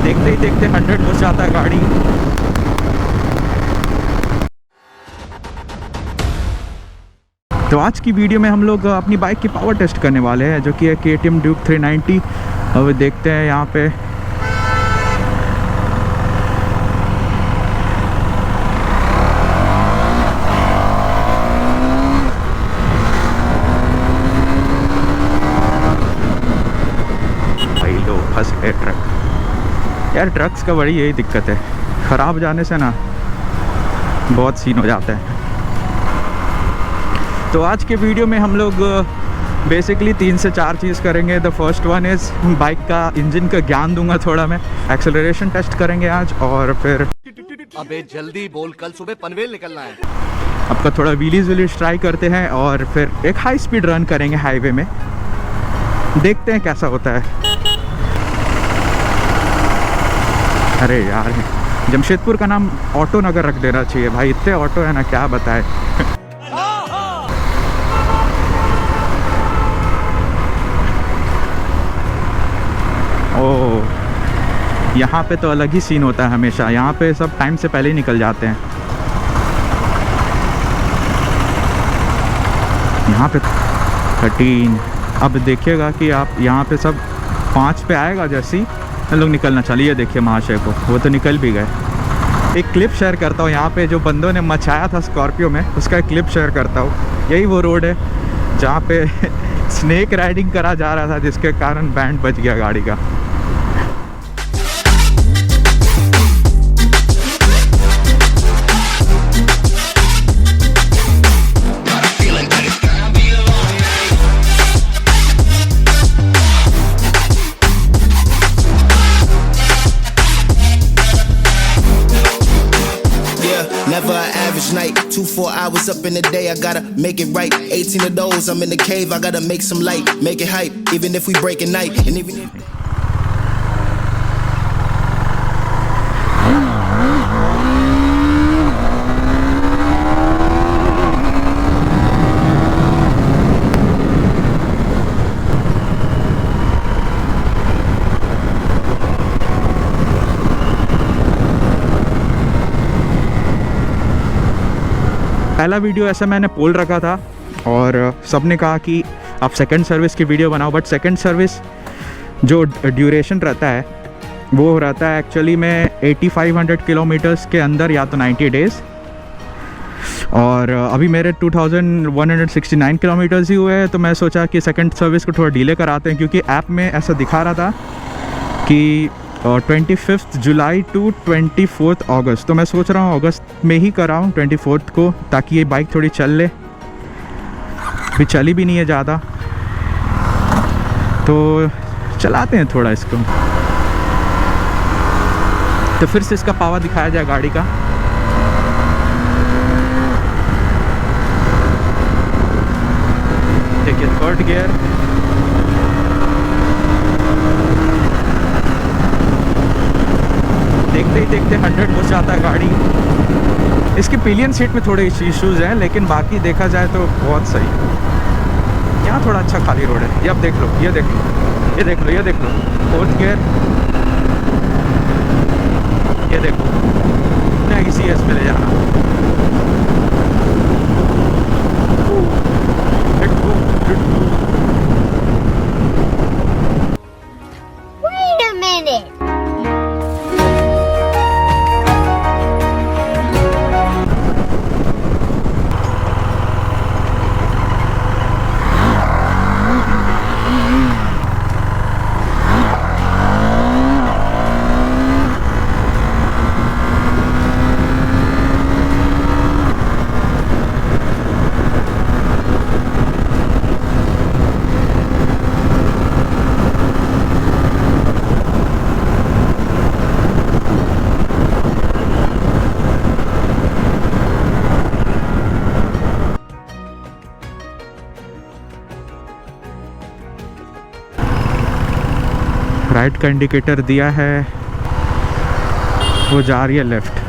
देखते ही देखते 100 घुस जाता है गाड़ी। तो आज की वीडियो में हम लोग अपनी बाइक की पावर टेस्ट करने वाले हैं, जो कि है KTM DUKE 390। अब देखते हैं यहाँ पे भाई लोग फंस गए ट्रक। यार ट्रक्स का बड़ी यही दिक्कत है, ख़राब जाने से ना बहुत सीन हो जाता है। तो आज के वीडियो में हम लोग बेसिकली 3 से 4 चीज़ करेंगे। The first one is bike का इंजन का ज्ञान दूंगा थोड़ा मैं, एक्सेलरेशन टेस्ट करेंगे आज, और फिर अबे जल्दी बोल, कल सुबह पनवेल निकलना है। आपका थोड़ा व्हीलीज ट्राई करते हैं, और फिर एक हाई स्पीड रन करेंगे हाईवे में, देखते हैं कैसा होता है। अरे यार जमशेदपुर का नाम ऑटो नगर रख देना चाहिए भाई, इतने ऑटो है ना क्या बताए। ओह, यहाँ पे तो अलग ही सीन होता है हमेशा, यहाँ पे सब टाइम से पहले ही निकल जाते हैं। यहाँ पे 13, अब देखिएगा कि आप यहाँ पे सब 5 पे आएगा जैसे ही हम लोग निकलना चाहिए। देखिए महाशय को, वो तो निकल भी गए। एक क्लिप शेयर करता हूँ यहाँ पे, जो बंदों ने मचाया था स्कॉर्पियो में, उसका एक क्लिप शेयर करता हूँ। यही वो रोड है जहाँ पे स्नेक राइडिंग करा जा रहा था, जिसके कारण बैंड बच गया गाड़ी का। Never an average night, 2-4 hours up in the day, I gotta make it right. 18 of those, I'm in the cave, I gotta make some light, make it hype, even if we break at night, and even if... पहला video ऐसा मैंने पोल रखा था और सबने कहा कि आप सेकंड सर्विस की वीडियो बनाओ, बट सेकंड सर्विस जो ड्यूरेशन रहता है वो रहता है एक्चुअली में 8500 किलोमीटर्स के अंदर, या तो 90 डेज़। और अभी मेरे 2169 किलोमीटर्स ही हुए हैं, तो मैं सोचा कि सेकंड सर्विस को थोड़ा डिले कराते हैं, क्योंकि ऐप में ऐसा दिखा रहा था कि 25 जुलाई टू 24 अगस्त। तो मैं सोच रहा हूँ अगस्त में ही कराऊँ 24 को, ताकि ये बाइक थोड़ी चल ले, भी चली भी नहीं है ज़्यादा, तो चलाते हैं थोड़ा इसको। तो फिर से इसका पावर दिखाया जाए गाड़ी का। देखिए 3rd गियर, देखते ही देखते 100 घुस जाता है गाड़ी। इसके पिलियन सीट में थोड़े इश्यूज़ हैं, लेकिन बाकी देखा जाए तो बहुत सही। यहाँ थोड़ा अच्छा खाली रोड है। ये अब देख लो, ये देख लो, ये देख लो, ये देख लो, 4th गियर, ये देखो, ना इसी एस में ले जाना। Wait a minute. राइट का इंडिकेटर दिया है, वो जा रही है left.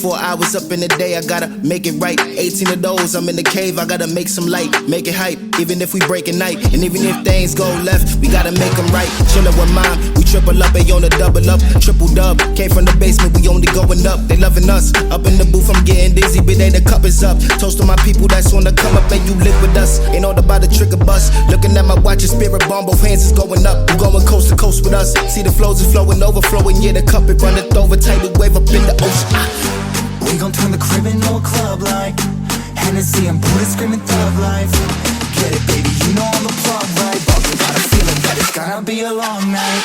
24 hours up in the day, I gotta make it right. 18 of those, I'm in the cave, I gotta make some light, make it hype, even if we break at night. And even if things go left, we gotta make them right. Chillin' with mine, we triple up, they on a double up, triple dub. Came from the basement, we only going up, they loving us. Up in the booth, I'm getting dizzy, but they the cup is up. Toast to my people that's on the come up, and you live with us. Ain't all about the trick of bus. Looking at my watch, your spirit bomb, both hands is going up. You going coast to coast with us. See the flows is flowing, overflowing, yeah, the cup it runneth over. Tidal wave up in the ocean. We gon' turn the crib into a club like Hennessy and Buddha screaming thug life. Get it, baby, you know I'm the plug, right? But you got a feeling that it's gonna be a long night.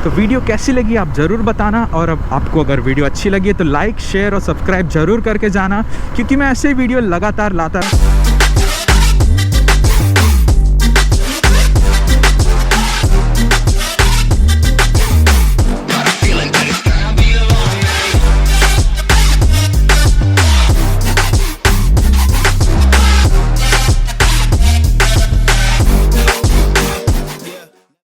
तो video कैसी लगी आप ज़रूर बताना, और अब आपको अगर वीडियो अच्छी लगी तो लाइक शेयर और सब्सक्राइब ज़रूर करके जाना, क्योंकि मैं ऐसे वीडियो लगातार लाता